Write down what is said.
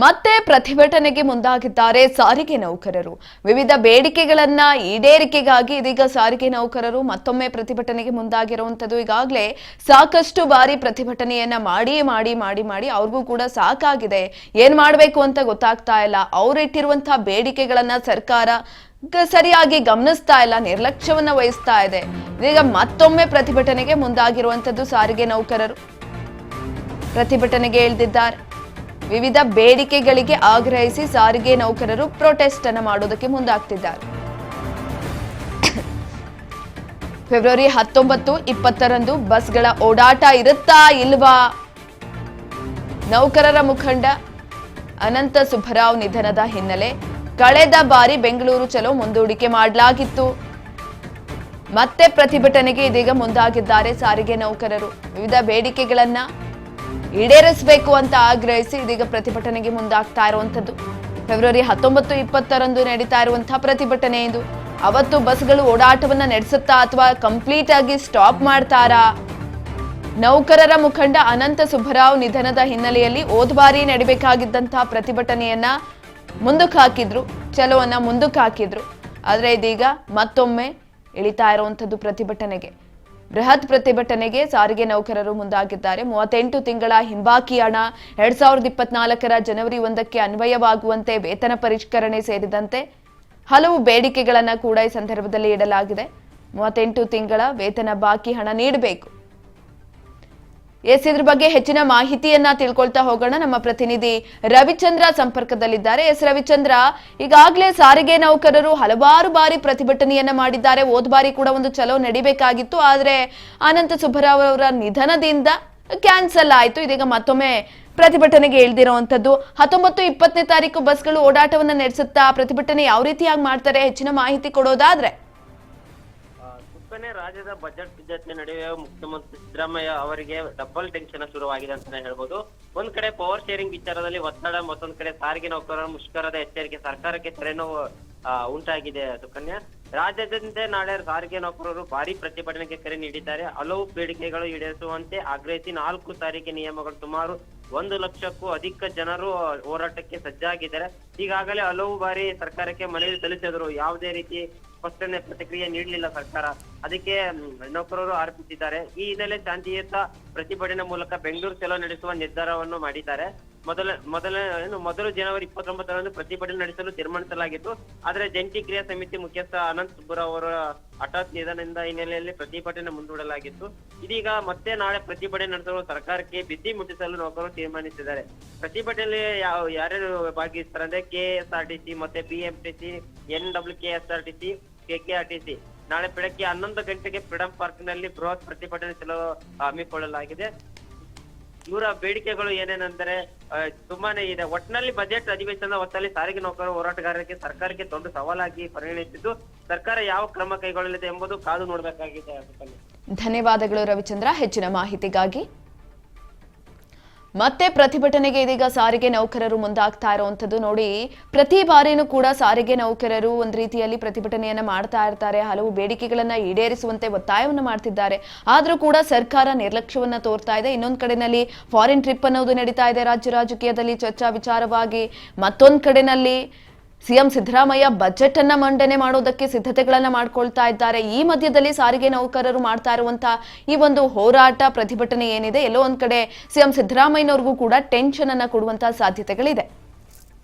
ಮತ್ತೆ ಪ್ರತಿಭಟನೆಗೆ ಮುಂದಾಗಿದ್ದಾರೆ ಸಾರಿಗೆ ನೌಕರರು. ವಿವಿಧ ಬೇಡಿಕೆಗಳನ್ನ ಈಡೇರಿಕೆಗಾಗಿ ಇದೀಗ ಸಾರಿಗೆ ನೌಕರರು ಮತ್ತೊಮ್ಮೆ ಪ್ರತಿಭಟನೆಗೆ ಮುಂದಾಗಿರುವಂತದ್ದು. ಈಗಾಗಲೇ ಸಾಕಷ್ಟು ಬಾರಿ ಪ್ರತಿಭಟನೆಯನ್ನ ಮಾಡಿ ಅವ್ರಿಗೂ ಕೂಡ ಸಾಕಾಗಿದೆ. ಏನ್ ಮಾಡಬೇಕು ಅಂತ ಗೊತ್ತಾಗ್ತಾ ಇಲ್ಲ. ಅವರಿಟ್ಟಿರುವಂತಹ ಬೇಡಿಕೆಗಳನ್ನ ಸರ್ಕಾರ ಸರಿಯಾಗಿ ಗಮನಿಸ್ತಾ ಇಲ್ಲ, ನಿರ್ಲಕ್ಷ್ಯವನ್ನ ವಹಿಸ್ತಾ ಇದೆ. ಇದೀಗ ಮತ್ತೊಮ್ಮೆ ಪ್ರತಿಭಟನೆಗೆ ಮುಂದಾಗಿರುವಂತದ್ದು ಸಾರಿಗೆ ನೌಕರರು ಪ್ರತಿಭಟನೆಗೆ ಇಳಿದಿದ್ದಾರೆ. ವಿವಿಧ ಬೇಡಿಕೆಗಳಿಗೆ ಆಗ್ರಹಿಸಿ ಸಾರಿಗೆ ನೌಕರರು ಪ್ರೊಟೆಸ್ಟ್ ಅನ್ನು ಮಾಡೋದಕ್ಕೆ ಮುಂದಾಗ್ತಿದ್ದಾರೆ. ಫೆಬ್ರವರಿ 19, 20ರಂದು ಬಸ್ಗಳ ಓಡಾಟ ಇರುತ್ತಾ ಇಲ್ವಾ? ನೌಕರರ ಮುಖಂಡ ಅನಂತ ಸುಬ್ಬರಾವ್ ನಿಧನದ ಹಿನ್ನೆಲೆ ಕಳೆದ ಬಾರಿ ಬೆಂಗಳೂರು ಚಲೋ ಮುಂದೂಡಿಕೆ ಮಾಡಲಾಗಿತ್ತು. ಮತ್ತೆ ಪ್ರತಿಭಟನೆಗೆ ಇದೀಗ ಮುಂದಾಗಿದ್ದಾರೆ ಸಾರಿಗೆ ನೌಕರರು. ವಿವಿಧ ಬೇಡಿಕೆಗಳನ್ನ ಈಡೇರಿಸಬೇಕು ಅಂತ ಆಗ್ರಹಿಸಿ ಇದೀಗ ಪ್ರತಿಭಟನೆಗೆ ಮುಂದಾಗ್ತಾ ಇರುವಂತದ್ದು. ಫೆಬ್ರವರಿ 19, 20ರಂದು ನಡೀತಾ ಇರುವಂತಹ ಪ್ರತಿಭಟನೆ ಇದು. ಅವತ್ತು ಬಸ್ಗಳು ಓಡಾಟವನ್ನ ನಡೆಸುತ್ತಾ ಅಥವಾ ಕಂಪ್ಲೀಟ್ ಆಗಿ ಸ್ಟಾಪ್ ಮಾಡ್ತಾರಾ? ನೌಕರರ ಮುಖಂಡ ಅನಂತ ಸುಬ್ಬರಾವ್ ನಿಧನದ ಹಿನ್ನೆಲೆಯಲ್ಲಿ ಹೋದ ಬಾರಿ ನಡಿಬೇಕಾಗಿದ್ದಂತಹ ಪ್ರತಿಭಟನೆಯನ್ನ ಮುಂದಕ್ಕೆ ಹಾಕಿದ್ರು, ಚಲೋವನ್ನ ಮುಂದಕ್ಕೆ ಹಾಕಿದ್ರು. ಆದ್ರೆ ಇದೀಗ ಮತ್ತೊಮ್ಮೆ ಇಳಿತಾ ಇರುವಂತದ್ದು ಪ್ರತಿಭಟನೆಗೆ. ಬೃಹತ್ ಪ್ರತಿಭಟನೆಗೆ ಸಾರಿಗೆ ನೌಕರರು ಮುಂದಾಗಿದ್ದಾರೆ. 38 ತಿಂಗಳ ಹಿಂಬಾಕಿ ಹಣ 2024ರ ಜನವರಿ 1ಕ್ಕೆ ಅನ್ವಯವಾಗುವಂತೆ ವೇತನ ಪರಿಷ್ಕರಣೆ ಸೇರಿದಂತೆ ಹಲವು ಬೇಡಿಕೆಗಳನ್ನ ಕೂಡ ಈ ಸಂದರ್ಭದಲ್ಲಿ ಇಡಲಾಗಿದೆ. 38 ತಿಂಗಳ ವೇತನ ಬಾಕಿ ಹಣ ನೀಡಬೇಕು. ಇದ್ರ ಬಗ್ಗೆ ಹೆಚ್ಚಿನ ಮಾಹಿತಿಯನ್ನ ತಿಳ್ಕೊಳ್ತಾ ಹೋಗೋಣ. ನಮ್ಮ ಪ್ರತಿನಿಧಿ ರವಿಚಂದ್ರ ಸಂಪರ್ಕದಲ್ಲಿದ್ದಾರೆ. ರವಿಚಂದ್ರ, ಈಗಾಗಲೇ ಸಾರಿಗೆ ನೌಕರರು ಹಲವಾರು ಬಾರಿ ಪ್ರತಿಭಟನೆಯನ್ನ ಮಾಡಿದ್ದಾರೆ. ಹೋದ ಬಾರಿ ಕೂಡ ಒಂದು ಚಲೋ ನಡಿಬೇಕಾಗಿತ್ತು, ಆದ್ರೆ ಅನಂತ ಸುಬ್ಬರಾವ್ ಅವರ ನಿಧನದಿಂದ ಕ್ಯಾನ್ಸಲ್ ಆಯ್ತು. ಇದೀಗ ಮತ್ತೊಮ್ಮೆ ಪ್ರತಿಭಟನೆಗೆ ಇಳಿದಿರುವಂತದ್ದು. 19, 20ನೇ ತಾರೀಕು ಬಸ್ಗಳು ಓಡಾಟವನ್ನ ನಡೆಸುತ್ತಾ ಪ್ರತಿಭಟನೆ ಯಾವ ರೀತಿಯಾಗಿ ಮಾಡ್ತಾರೆ, ಹೆಚ್ಚಿನ ಮಾಹಿತಿ ಕೊಡೋದಾದ್ರೆ? ರಾಜ್ಯದ ಬಜೆಟ್ ಸಿದ್ಧತೆ ನಡುವೆ ಮುಖ್ಯಮಂತ್ರಿ ಸಿದ್ದರಾಮಯ್ಯ ಅವರಿಗೆ ಡಬಲ್ ಟೆನ್ಷನ್ ಶುರುವಾಗಿದೆ ಅಂತಾನೆ ಹೇಳ್ಬೋದು. ಒಂದ್ ಕಡೆ ಪವರ್ ಶೇರಿಂಗ್ ವಿಚಾರದಲ್ಲಿ ಒತ್ತಡ, ಮತ್ತೊಂದ್ ಕಡೆ ಸಾರಿಗೆ ನೌಕರರ ಮುಷ್ಕರದ ಎಚ್ಚರಿಕೆ, ಸರ್ಕಾರಕ್ಕೆ ತಲೆನೋವು ಉಂಟಾಗಿದೆ. ಸುಕನ್ಯಾ, ರಾಜ್ಯಾದ್ಯಂತ ನಾಳೆ ಸಾರಿಗೆ ನೌಕರರು ಭಾರಿ ಪ್ರತಿಭಟನೆಗೆ ಕರೆ ನೀಡಿದ್ದಾರೆ. ಹಲವು ಬೇಡಿಕೆಗಳು ಈಡೇರಿಸುವಂತೆ ಆಗ್ರಹಿಸಿ 4 ಸಾರಿಗೆ ನಿಯಮಗಳು ಸುಮಾರು 1 ಲಕ್ಷಕ್ಕೂ ಅಧಿಕ ಜನರು ಹೋರಾಟಕ್ಕೆ ಸಜ್ಜಾಗಿದ್ದಾರೆ. ಈಗಾಗಲೇ ಹಲವು ಬಾರಿ ಸರ್ಕಾರಕ್ಕೆ ಮನವಿ ಸಲ್ಲಿಸಿದ್ರು, ಯಾವುದೇ ರೀತಿ ಸ್ಪಷ್ಟನೆ ಪ್ರತಿಕ್ರಿಯೆ ನೀಡಲಿಲ್ಲ ಸರ್ಕಾರ. ಅದಕ್ಕೆ ನೌಕರರು ಆರೋಪಿಸಿದ್ದಾರೆ. ಈ ಹಿನ್ನೆಲೆ ಶಾಂತಿಯುತ ಪ್ರತಿಭಟನೆ ಮೂಲಕ ಬೆಂಗಳೂರು ಚಲೋ ನಡೆಸುವ ನಿರ್ಧಾರವನ್ನು ಮಾಡಿದ್ದಾರೆ. ಮೊದಲು ಜನವರಿ 29ರಂದು ಪ್ರತಿಭಟನೆ ನಡೆಸಲು ತೀರ್ಮಾನಿಸಲಾಗಿತ್ತು. ಆದರೆ ಜಂಟಿ ಕ್ರಿಯಾ ಸಮಿತಿ ಮುಖ್ಯಸ್ಥ ಅನಂತ ಸುಬ್ಬರಾವ್ ಅವರ ಹಠಾತ್ ನಿಧನದಿಂದ ಹಿನ್ನೆಲೆಯಲ್ಲಿ ಪ್ರತಿಭಟನೆ ಮುಂದೂಡಲಾಗಿತ್ತು. ಇದೀಗ ಮತ್ತೆ ನಾಳೆ ಪ್ರತಿಭಟನೆ ನಡೆಸಲು ಸರ್ಕಾರಕ್ಕೆ ಬಿಸಿ ಮುಟ್ಟಿಸಲು ನೌಕರರು ತೀರ್ಮಾನಿಸಿದ್ದಾರೆ. ಪ್ರತಿಭಟನೆಯಲ್ಲಿ ಯಾರ್ಯಾರು ಭಾಗವಹಿಸ್ತಾರೆ ಅಂದ್ರೆ KSRTC ಮತ್ತೆ BMTC, NWKSRTC, KKRTC ನಾಳೆ ಬೆಳಗ್ಗೆ 11 ಗಂಟೆಗೆ ಫ್ರೀಡಂ ಪಾರ್ಕ್ ನಲ್ಲಿ ಬೃಹತ್ ಪ್ರತಿಭಟನೆ ಹಮ್ಮಿಕೊಳ್ಳಲಾಗಿದೆ. ಇವರ ಬೇಡಿಕೆಗಳು ಏನೇನೆಂದರೆ ತುಂಬಾನೇ ಇದೆ. ಒಟ್ಟಿನಲ್ಲಿ ಬಜೆಟ್ ಅಧಿವೇಶನದ ಹೊತ್ತಲ್ಲಿ ಸಾರಿಗೆ ನೌಕರರು ಹೋರಾಟಗಾರರಿಗೆ ಸರ್ಕಾರಕ್ಕೆ ದೊಡ್ಡ ಸವಾಲಾಗಿ ಪರಿಗಣಿಸಿದ್ದು, ಸರ್ಕಾರ ಯಾವ ಕ್ರಮ ಕೈಗೊಳ್ಳಲಿದೆ ಎಂಬುದು ಕಾದು ನೋಡಬೇಕಾಗಿದೆ. ಧನ್ಯವಾದಗಳು ರವಿಚಂದ್ರ ಹೆಚ್ಚಿನ ಮಾಹಿತಿಗಾಗಿ. ಮತ್ತೆ ಪ್ರತಿಭಟನೆಗೆ ಇದೀಗ ಸಾರಿಗೆ ನೌಕರರು ಮುಂದಾಗ್ತಾ ಇರುವಂತದ್ದು. ನೋಡಿ, ಪ್ರತಿ ಬಾರಿನೂ ಕೂಡ ಸಾರಿಗೆ ನೌಕರರು ಒಂದ್ ರೀತಿಯಲ್ಲಿ ಪ್ರತಿಭಟನೆಯನ್ನ ಮಾಡ್ತಾ ಇರ್ತಾರೆ. ಹಲವು ಬೇಡಿಕೆಗಳನ್ನ ಈಡೇರಿಸುವಂತೆ ಒತ್ತಾಯವನ್ನ ಮಾಡ್ತಿದ್ದಾರೆ. ಆದ್ರೂ ಕೂಡ ಸರ್ಕಾರ ನಿರ್ಲಕ್ಷ್ಯವನ್ನ ತೋರ್ತಾ ಇದೆ. ಇನ್ನೊಂದ್ ಕಡೆನಲ್ಲಿ ಫಾರಿನ್ ಟ್ರಿಪ್ ಅನ್ನೋದು ನಡೀತಾ ಇದೆ ರಾಜ್ಯ ರಾಜಕೀಯದಲ್ಲಿ ಚರ್ಚಾ ವಿಚಾರವಾಗಿ. ಮತ್ತೊಂದ್ ಕಡೆನಲ್ಲಿ ಸಿಎಂ ಸಿದ್ದರಾಮಯ್ಯ ಬಜೆಟ್ ಅನ್ನ ಮಂಡನೆ ಮಾಡೋದಕ್ಕೆ ಸಿದ್ಧತೆಗಳನ್ನ ಮಾಡ್ಕೊಳ್ತಾ ಇದ್ದಾರೆ. ಈ ಮಧ್ಯದಲ್ಲಿ ಸಾರಿಗೆ ನೌಕರರು ಮಾಡ್ತಾ ಇರುವಂತಹ ಈ ಒಂದು ಹೋರಾಟ, ಪ್ರತಿಭಟನೆ ಏನಿದೆ, ಎಲ್ಲೋ ಒಂದ್ ಕಡೆ ಸಿಎಂ ಸಿದ್ದರಾಮಯ್ಯನವ್ರಿಗೂ ಕೂಡ ಟೆನ್ಷನ್ ಅನ್ನ ಕೊಡುವಂತಹ ಸಾಧ್ಯತೆಗಳಿದೆ.